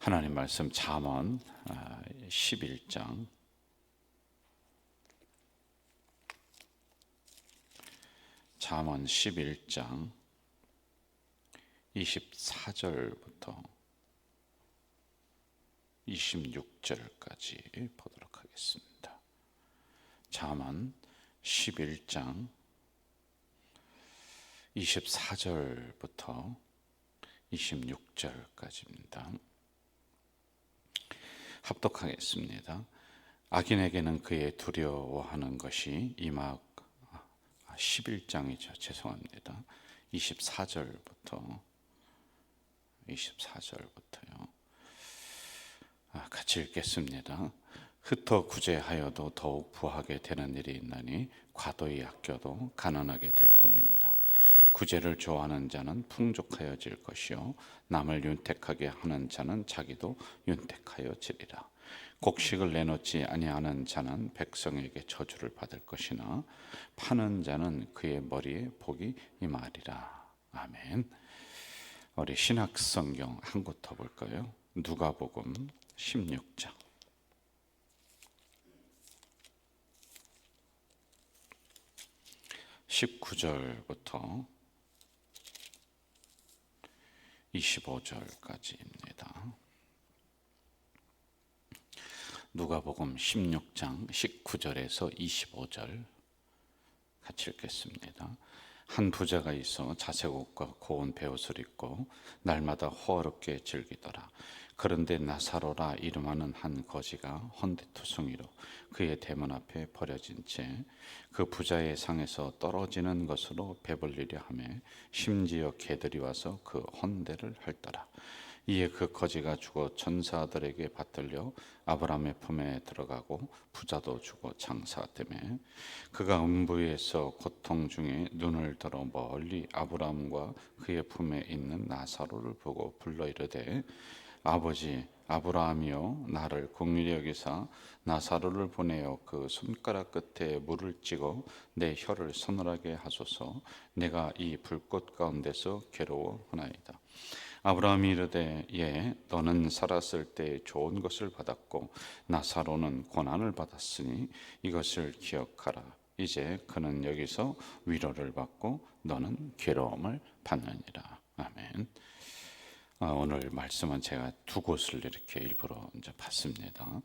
하나님 말씀 잠언 11장 24절부터 26절까지 보도록 하겠습니다. 잠언 11장 24절부터 26절까지입니다. 합독하겠습니다. 악인에게는 그의 두려워하는 것이 11장이죠. 죄송합니다. 24절부터요. 같이 읽겠습니다. 흩어 구제하여도 더욱 부하게 되는 일이 있나니 과도히 아껴도 가난하게 될 뿐이니라. 구제를 좋아하는 자는 풍족하여질 것이요 남을 윤택하게 하는 자는 자기도 윤택하여지리라. 곡식을 내놓지 아니하는 자는 백성에게 저주를 받을 것이나 파는 자는 그의 머리에 복이 임하리라. 아멘. 우리 신약성경 한 곳 더 볼까요? 누가복음 16장 19절부터 25절까지입니다. 누가복음 16장 19절에서 25절 같이 읽겠습니다. 한 부자가 있어 자색 옷과 고운 베옷을 입고 날마다 호화롭게 즐기더라. 그런데 나사로라 이름하는 한 거지가 헌데투성이로 그의 대문 앞에 버려진 채 그 부자의 상에서 떨어지는 것으로 배불리려 하며 심지어 개들이 와서 그 헌대를 핥더라. 이에 그 거지가 죽어 천사들에게 받들려 아브라함의 품에 들어가고 부자도 죽어 장사되매 그가 음부에서 고통 중에 눈을 들어 멀리 아브라함과 그의 품에 있는 나사로를 보고 불러 이르되 아버지 아브라함이여 나를 긍휼히 여기사 나사로를 보내어 그 손가락 끝에 물을 찍어 내 혀를 서늘하게 하소서. 내가 이 불꽃 가운데서 괴로워하나이다. 아브라함이 이르되 예 너는 살았을 때 좋은 것을 받았고 나사로는 고난을 받았으니 이것을 기억하라. 이제 그는 여기서 위로를 받고 너는 괴로움을 받느니라. 아멘. 오늘 말씀은 제가 두 곳을 이렇게 일부러 이제 봤습니다.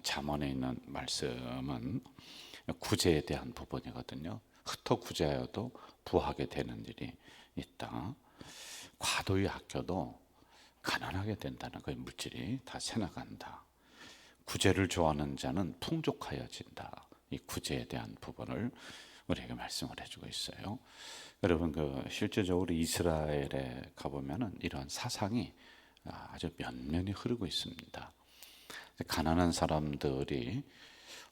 잠언에 있는 말씀은 구제에 대한 부분이거든요. 흩어 구제하여도 부하게 되는 일이 있다. 과도히 아껴도 가난하게 된다는 거예요. 물질이 다 새나간다. 구제를 좋아하는 자는 풍족하여진다. 이 구제에 대한 부분을 우리에게 말씀을 해주고 있어요. 여러분 실제적으로 이스라엘에 가보면은 이런 사상이 아주 면면히 흐르고 있습니다. 가난한 사람들이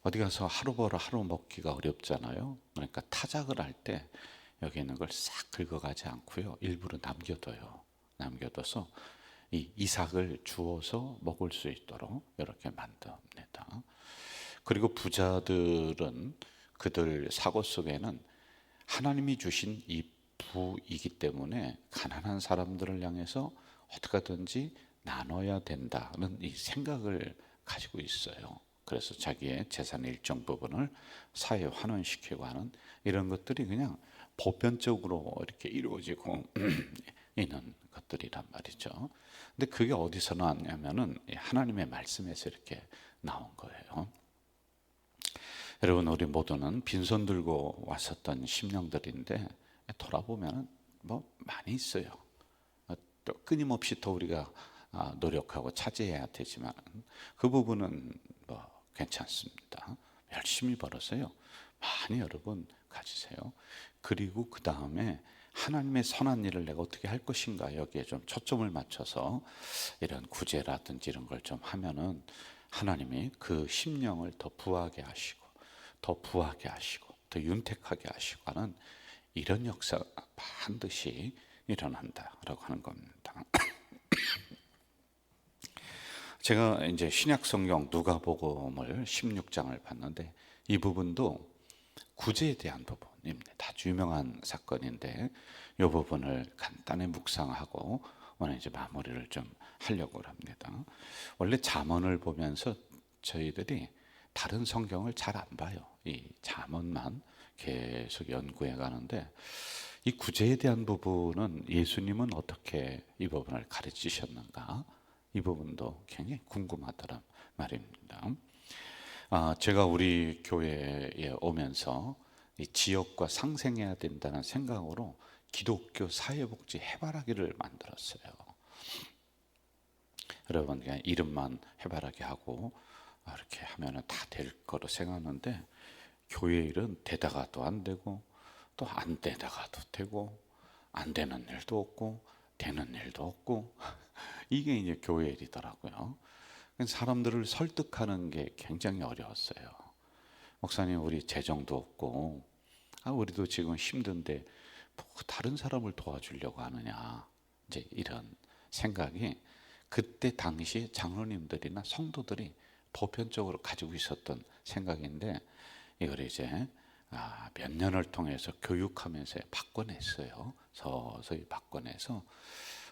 어디 가서 하루 벌어 하루 먹기가 어렵잖아요. 그러니까 타작을 할 때 여기 있는 걸 싹 긁어가지 않고요, 일부러 남겨둬요. 남겨둬서 이 이삭을 주워서 먹을 수 있도록 이렇게 만듭니다. 그리고 부자들은 그들 사고 속에는 하나님이 주신 이 부이기 때문에 가난한 사람들을 향해서 어떻게 하든지 나눠야 된다는 이 생각을 가지고 있어요. 그래서 자기의 재산의 일정 부분을 사회에 환원시키고 하는 이런 것들이 그냥 보편적으로 이렇게 이루어지고 있는 것들이란 말이죠. 근데 그게 어디서 나왔냐면은 하나님의 말씀에서 이렇게 나온 거예요. 여러분 우리 모두는 빈손 들고 왔었던 심령들인데 돌아보면 뭐 많이 있어요. 또 끊임없이 더 우리가 노력하고 차지해야 되지만 그 부분은 뭐 괜찮습니다. 열심히 벌어서요 많이 여러분 가지세요. 그리고 그 다음에 하나님의 선한 일을 내가 어떻게 할 것인가 여기에 좀 초점을 맞춰서 이런 구제라든지 이런 걸 좀 하면은 하나님이 그 심령을 더 부하게 하시고 더 부하게 하시고 더 윤택하게 하시고 하는 이런 역사가 반드시 일어난다라고 하는 겁니다. 제가 이제 신약 성경 누가복음을 16장을 봤는데 이 부분도 구제에 대한 부분입니다. 아주 유명한 사건인데 이 부분을 간단히 묵상하고 오늘 이제 마무리를 좀 하려고 합니다. 원래 잠언을 보면서 저희들이 다른 성경을 잘 안 봐요. 이 잠언만 계속 연구해 가는데 이 구제에 대한 부분은 예수님은 어떻게 이 부분을 가르치셨는가? 이 부분도 굉장히 궁금하더란 말입니다. 제가 우리 교회에 오면서 이 지역과 상생해야 된다는 생각으로 기독교 사회복지 해바라기를 만들었어요. 여러분 그냥 이름만 해바라기 하고 이렇게 하면 다 될 거로 생각하는데 교회 일은 되다가도 안 되고 또 안 되다가도 되고 안 되는 일도 없고 되는 일도 없고 이게 이제 교회 일이더라고요. 사람들을 설득하는 게 굉장히 어려웠어요. 목사님 우리 재정도 없고 우리도 지금 힘든데 뭐 다른 사람을 도와주려고 하느냐 이제 이런 생각이 그때 당시 장로님들이나 성도들이 보편적으로 가지고 있었던 생각인데 이걸 이제 몇 년을 통해서 교육하면서 바꿔냈어요. 서서히 바꿔내서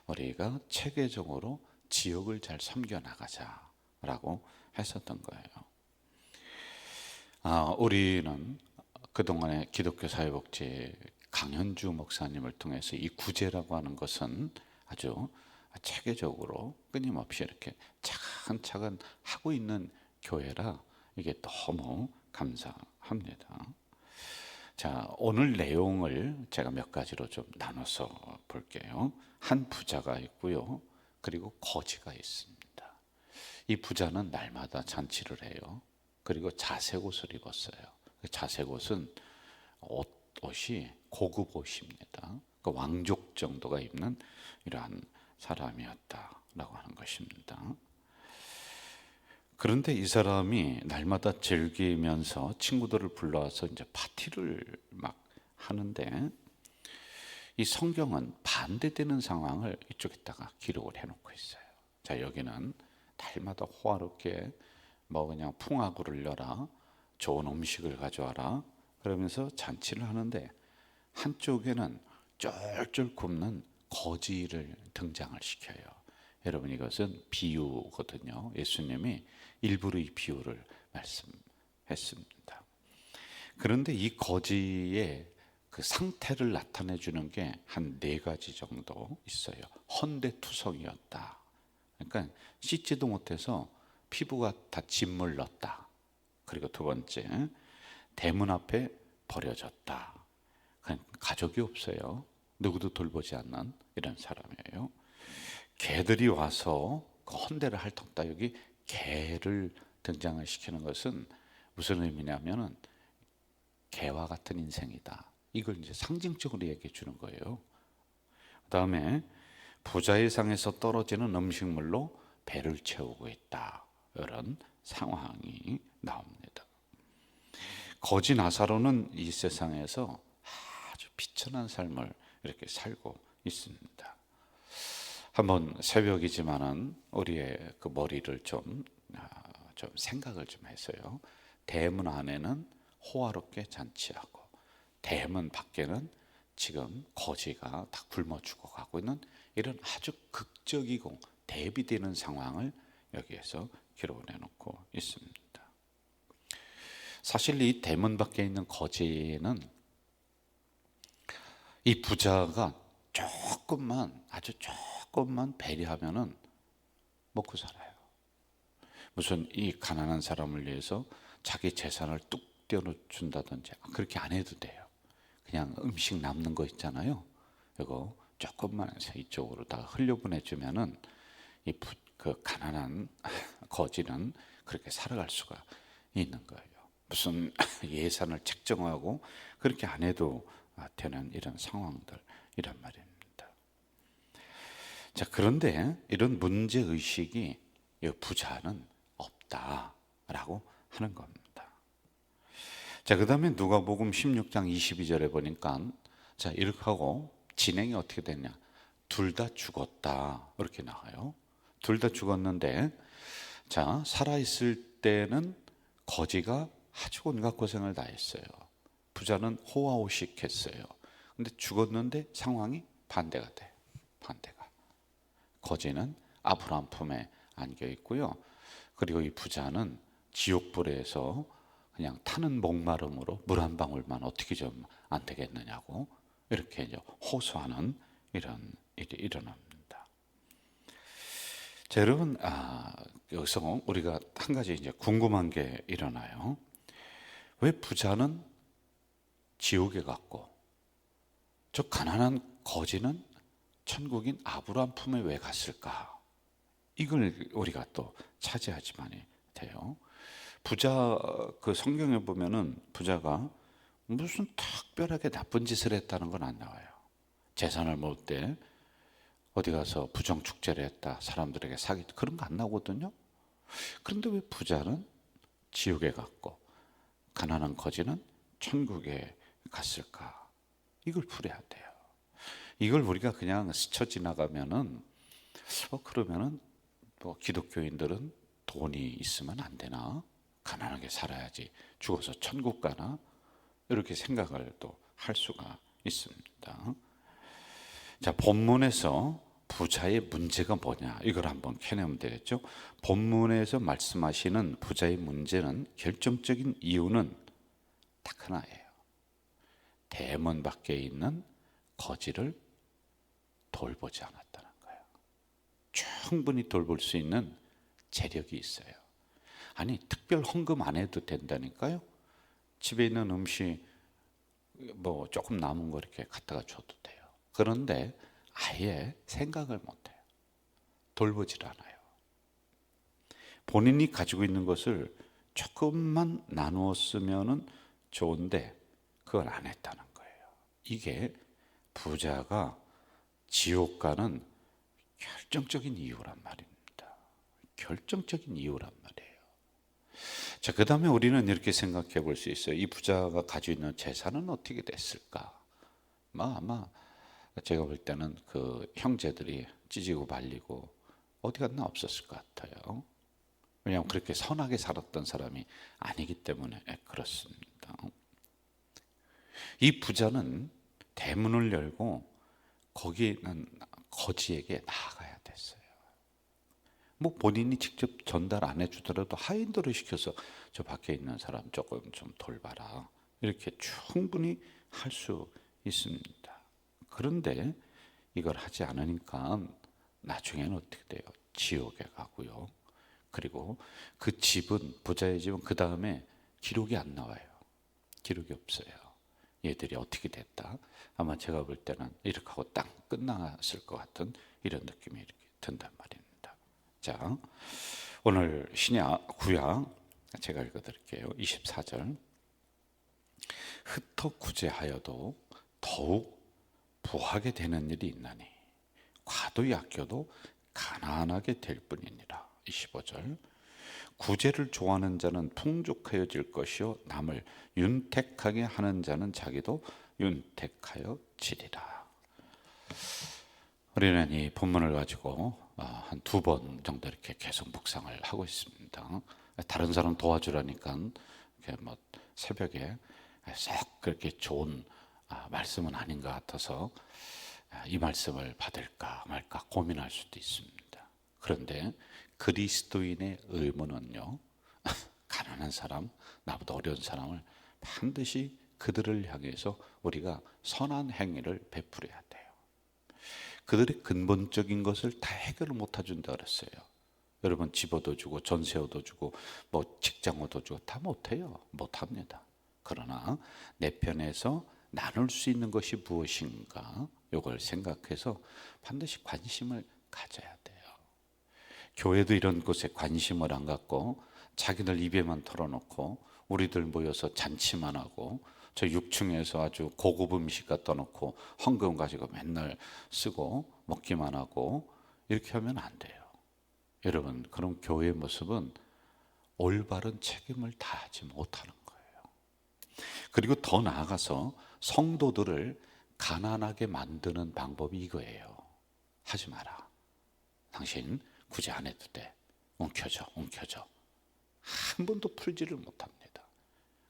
우리가 체계적으로 지역을 잘 섬겨나가자라고 했었던 거예요. 우리는 그동안에 기독교 사회복지 강현주 목사님을 통해서 이 구제라고 하는 것은 아주 체계적으로 끊임없이 이렇게 차근차근 하고 있는 교회라 이게 너무 감사합니다. 자, 오늘 내용을 제가 몇 가지로 좀 나눠서 볼게요. 한 부자가 있고요. 그리고 거지가 있습니다. 이 부자는 날마다 잔치를 해요. 그리고 자색 옷을 입었어요. 자색 옷은 옷이 고급 옷입니다. 그 왕족 정도가 입는 이러한 사람이었다라고 하는 것입니다. 그런데 이 사람이 날마다 즐기면서 친구들을 불러와서 이제 파티를 막 하는데 이 성경은 반대되는 상황을 이쪽에다가 기록을 해놓고 있어요. 자, 여기는 날마다 호화롭게 뭐 그냥 풍화구를 열어 좋은 음식을 가져와라 그러면서 잔치를 하는데 한쪽에는 쫄쫄 굽는 거지를 등장을 시켜요. 여러분 이것은 비유거든요. 예수님이 일부러 이 비유를 말씀했습니다. 그런데 이 거지의 그 상태를 나타내 주는 게 한 4가지 정도 있어요. 헌데투성이었다. 그러니까 씻지도 못해서 피부가 다 짓물렀다. 그리고 2번째, 대문 앞에 버려졌다. 가족이 없어요. 누구도 돌보지 않는 이런 사람이에요. 개들이 와서 그 헌대를 핥았다. 여기 개를 등장을 시키는 것은 무슨 의미냐면은 개와 같은 인생이다. 이걸 이제 상징적으로 얘기해 주는 거예요. 그다음에 부자의 상에서 떨어지는 음식물로 배를 채우고 있다. 이런 상황이 나옵니다. 거지 나사로는 이 세상에서 아주 비천한 삶을 이렇게 살고 있습니다. 한번 새벽이지만은 우리의 그 머리를 좀 생각을 좀 해서요. 대문 안에는 호화롭게 잔치하고 대문 밖에는 지금 거지가 다 굶어 죽어가고 있는 이런 아주 극적이고 대비되는 상황을 여기에서 기록을 해놓고 있습니다. 사실 이 대문 밖에 있는 거지는 이 부자가 아주 조금만 배려하면은 먹고 살아요. 무슨 이 가난한 사람을 위해서 자기 재산을 뚝 떼어준다든지 그렇게 안 해도 돼요. 그냥 음식 남는 거 있잖아요. 이거 조금만 해서 이쪽으로 다 흘려보내주면은 그 가난한 거지는 그렇게 살아갈 수가 있는 거예요. 무슨 예산을 책정하고 그렇게 안 해도 되는 이런 상황들 이란 말입니다. 자, 그런데 이런 문제 의식이 부자는 없다라고 하는 겁니다. 자, 그다음에 누가복음 16장 22절에 보니까 자, 이렇게 하고 진행이 어떻게 됐냐? 둘 다 죽었다 이렇게 나와요. 둘 다 죽었는데 자, 살아 있을 때는 거지가 아주 온갖 고생을 다 했어요. 부자는 호화호식했어요. 근데 죽었는데 상황이 반대가 돼요. 반대가. 거지는 아브라함 품에 안겨 있고요. 그리고 이 부자는 지옥불에서 그냥 타는 목마름으로 물 한 방울만 어떻게 좀 안 되겠느냐고 이렇게 이제 호소하는 이런 일이 일어납니다. 자, 여러분, 여기서 우리가 한 가지 이제 궁금한 게 일어나요. 왜 부자는 지옥에 갔고 저 가난한 거지는 천국인 아브라함 품에 왜 갔을까? 이걸 우리가 또 차지하지만이 돼요. 부자, 그 성경에 보면은 부자가 무슨 특별하게 나쁜 짓을 했다는 건 안 나와요. 재산을 모을 때 어디 가서 부정 축제를 했다, 사람들에게 사기, 그런 거 안 나오거든요. 그런데 왜 부자는 지옥에 갔고 가난한 거지는 천국에 갔을까? 이걸 풀어야 돼요. 이걸 우리가 그냥 스쳐 지나가면은 그러면은 뭐 기독교인들은 돈이 있으면 안 되나? 가난하게 살아야지 죽어서 천국 가나? 이렇게 생각을 또 할 수가 있습니다. 자, 본문에서 부자의 문제가 뭐냐, 이걸 한번 캐내면 되겠죠. 본문에서 말씀하시는 부자의 문제는, 결정적인 이유는 딱 하나예요. 대문 밖에 있는 거지를 돌보지 않았다는 거예요. 충분히 돌볼 수 있는 재력이 있어요. 아니, 특별 헌금 안 해도 된다니까요. 집에 있는 음식 뭐 조금 남은 거 이렇게 갖다가 줘도 돼요. 그런데 아예 생각을 못 해요. 돌보질 않아요. 본인이 가지고 있는 것을 조금만 나누었으면 좋은데 그걸 안 했다는 거예요. 이게 부자가 지옥 가는 결정적인 이유란 말입니다. 결정적인 이유란 말이에요. 자, 그 다음에 우리는 이렇게 생각해 볼 수 있어요. 이 부자가 가지고 있는 재산은 어떻게 됐을까? 아마 제가 볼 때는 그 형제들이 찢고 말리고 어디 갔나 없었을 것 같아요. 왜냐하면 그렇게 선하게 살았던 사람이 아니기 때문에 그렇습니다. 이 부자는 대문을 열고 거기에 있는 거지에게 나아가야 됐어요. 뭐 본인이 직접 전달 안 해주더라도 하인들을 시켜서 저 밖에 있는 사람 조금 좀 돌봐라, 이렇게 충분히 할 수 있습니다. 그런데 이걸 하지 않으니까 나중에는 어떻게 돼요? 지옥에 가고요. 그리고 그 집은, 부자의 집은 그 다음에 기록이 안 나와요. 기록이 없어요. 얘들이 어떻게 됐다, 아마 제가 볼 때는 이렇게 하고 딱 끝났을 것 같은 이런 느낌이 이렇게 든단 말입니다. 자, 오늘 신약, 구약 제가 읽어드릴게요. 24절. 흩어 구제하여도 더욱 부하게 되는 일이 있나니 과도히 아껴도 가난하게 될 뿐이니라. 25절. 구제를 좋아하는 자는 풍족하여질 것이요 남을 윤택하게 하는 자는 자기도 윤택하여 지리라. 우리는 이 본문을 가지고 한 2번 정도 이렇게 계속 묵상을 하고 있습니다. 다른 사람 도와주라니까 뭐 새벽에 썩 그렇게 좋은 말씀은 아닌 것 같아서 이 말씀을 받을까 말까 고민할 수도 있습니다. 그런데 그리스도인의 의무는요, 가난한 사람, 나보다 어려운 사람을 반드시 그들을 향해서 우리가 선한 행위를 베풀어야 돼요. 그들의 근본적인 것을 다 해결을 못 해준다 그랬어요. 여러분, 집 얻어주고 전세 얻어주고 뭐 직장 얻어주고 다 못해요. 못합니다. 그러나 내 편에서 나눌 수 있는 것이 무엇인가, 이걸 생각해서 반드시 관심을 가져야 돼요. 교회도 이런 곳에 관심을 안 갖고 자기들 입에만 털어놓고 우리들 모여서 잔치만 하고 저 6층에서 아주 고급 음식 갖다 놓고 헌금 가지고 맨날 쓰고 먹기만 하고 이렇게 하면 안 돼요. 여러분, 그런 교회의 모습은 올바른 책임을 다하지 못하는 거예요. 그리고 더 나아가서 성도들을 가난하게 만드는 방법이 이거예요. 하지 마라. 당신 구제 안 해도 돼. 움켜줘. 한 번도 풀지를 못합니다.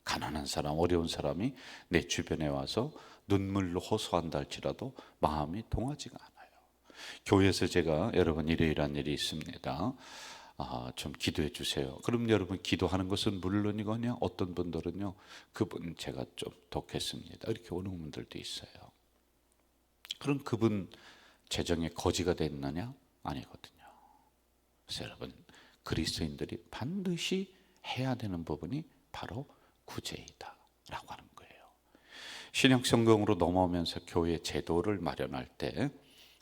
가난한 사람, 어려운 사람이 내 주변에 와서 눈물로 호소한다 할지라도 마음이 동하지가 않아요. 교회에서 제가 여러분 이러이러한 일이 있습니다. 좀 기도해 주세요. 그럼 여러분 기도하는 것은 물론이거든요. 어떤 분들은요, 그분 제가 좀 돕겠습니다. 이렇게 오는 분들도 있어요. 그럼 그분 재정의 거지가 됐느냐? 아니거든요. 그래서 여러분 그리스도인들이 반드시 해야 되는 부분이 바로 구제이다 라고 하는 거예요. 신약성경으로 넘어오면서 교회 제도를 마련할 때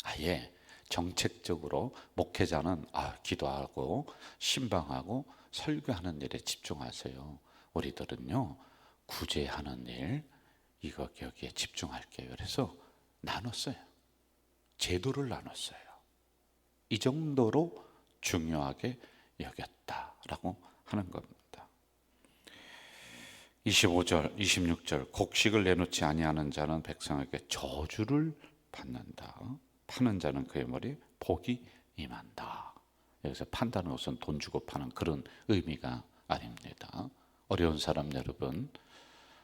아예 정책적으로 목회자는 기도하고 신방하고 설교하는 일에 집중하세요. 우리들은요 구제하는 일 여기에 집중할게요. 그래서 나눴어요. 제도를 나눴어요. 이 정도로 중요하게 여겼다라고 하는 겁니다. 25절, 26절 곡식을 내놓지 아니하는 자는 백성에게 저주를 받는다. 파는 자는 그의 머리에 복이 임한다. 여기서 판다는 것은 돈 주고 파는 그런 의미가 아닙니다. 어려운 사람 여러분,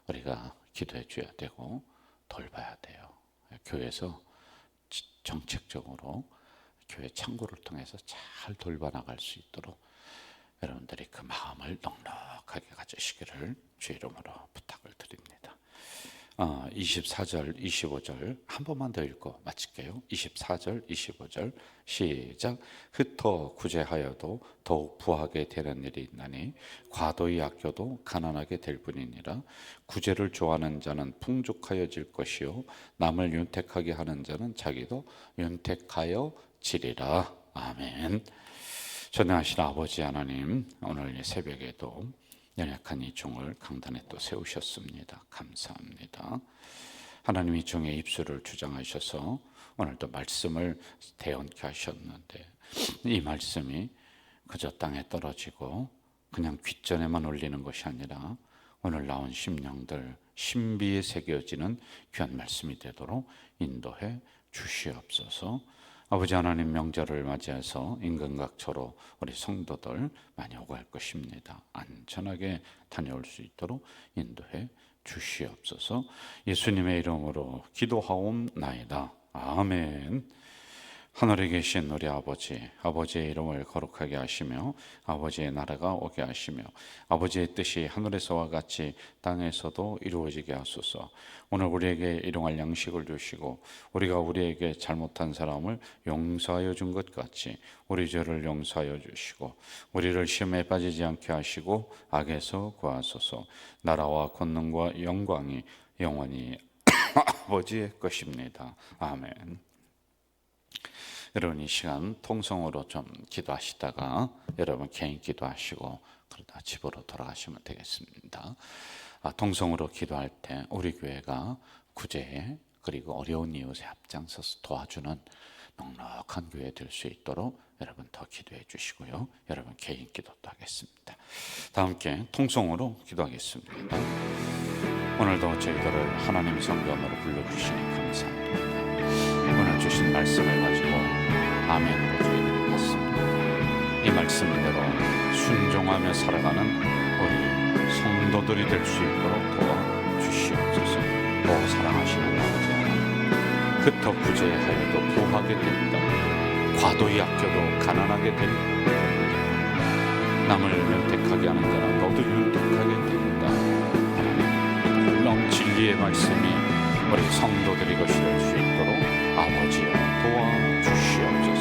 우리가 기도해 줘야 되고 돌봐야 돼요. 교회에서 정책적으로 교회 창구를 통해서 잘 돌봐 나갈 수 있도록 여러분들이 그 마음을 넉넉하게 가지시기를 주 이름으로 부탁을 드립니다. 24절, 25절 한 번만 더 읽고 마칠게요. 24절, 25절 시작. 흩어 구제하여도 더욱 부하게 되는 일이 있나니 과도히 아껴도 가난하게 될 뿐이니라. 구제를 좋아하는 자는 풍족하여질 것이요 남을 윤택하게 하는 자는 자기도 윤택하여 지리라. 아멘. 전능하신 아버지 하나님, 오늘 새벽에도 연약한 이 종을 강단에 또 세우셨습니다. 감사합니다. 하나님 이 종의 입술을 주장하셔서 오늘도 말씀을 대언케 하셨는데 이 말씀이 그저 땅에 떨어지고 그냥 귓전에만 올리는 것이 아니라 오늘 나온 심령들 신비에 새겨지는 귀한 말씀이 되도록 인도해 주시옵소서. 아버지 하나님, 명절을 맞이해서 인근각처로 우리 성도들 많이 오고 할 것입니다. 안전하게 다녀올 수 있도록 인도해 주시옵소서. 예수님의 이름으로 기도하옵나이다. 아멘. 하늘에 계신 우리 아버지의 이름을 거룩하게 하시며 아버지의 나라가 오게 하시며 아버지의 뜻이 하늘에서와 같이 땅에서도 이루어지게 하소서. 오늘 우리에게 일용할 양식을 주시고 우리가 우리에게 잘못한 사람을 용서하여 준 것 같이 우리 죄를 용서하여 주시고 우리를 시험에 빠지지 않게 하시고 악에서 구하소서. 나라와 권능과 영광이 영원히 아버지의 것입니다. 아멘. 여러분 이 시간 통성으로 좀 기도하시다가 여러분 개인 기도하시고 그러다 집으로 돌아가시면 되겠습니다. 통성으로 기도할 때 우리 교회가 구제에 그리고 어려운 이웃에 앞장서서 도와주는 넉넉한 교회 될 수 있도록 여러분 더 기도해 주시고요. 여러분 개인 기도도 하겠습니다. 다 함께 통성으로 기도하겠습니다. 오늘도 저희들을 하나님 성전으로 불러주시니 감사합니다. 오늘 주신 말씀을 가지고 아멘으로 저희들이 받습니다. 이 말씀대로 순종하며 살아가는 우리 성도들이 될 수 있도록 도와주시옵소서. 오 사랑하시는 아버지 하나님, 흩어 구제하여도 부하게 된다. 과도히 아껴도 가난하게 된다. 남을 윤택하게 하는 자는 너도 윤택하게 된다. 하나님, 놀라운 진리의 말씀이 우리 성도들이 것이 될 수 있도록 아버지여 도와주시옵소서.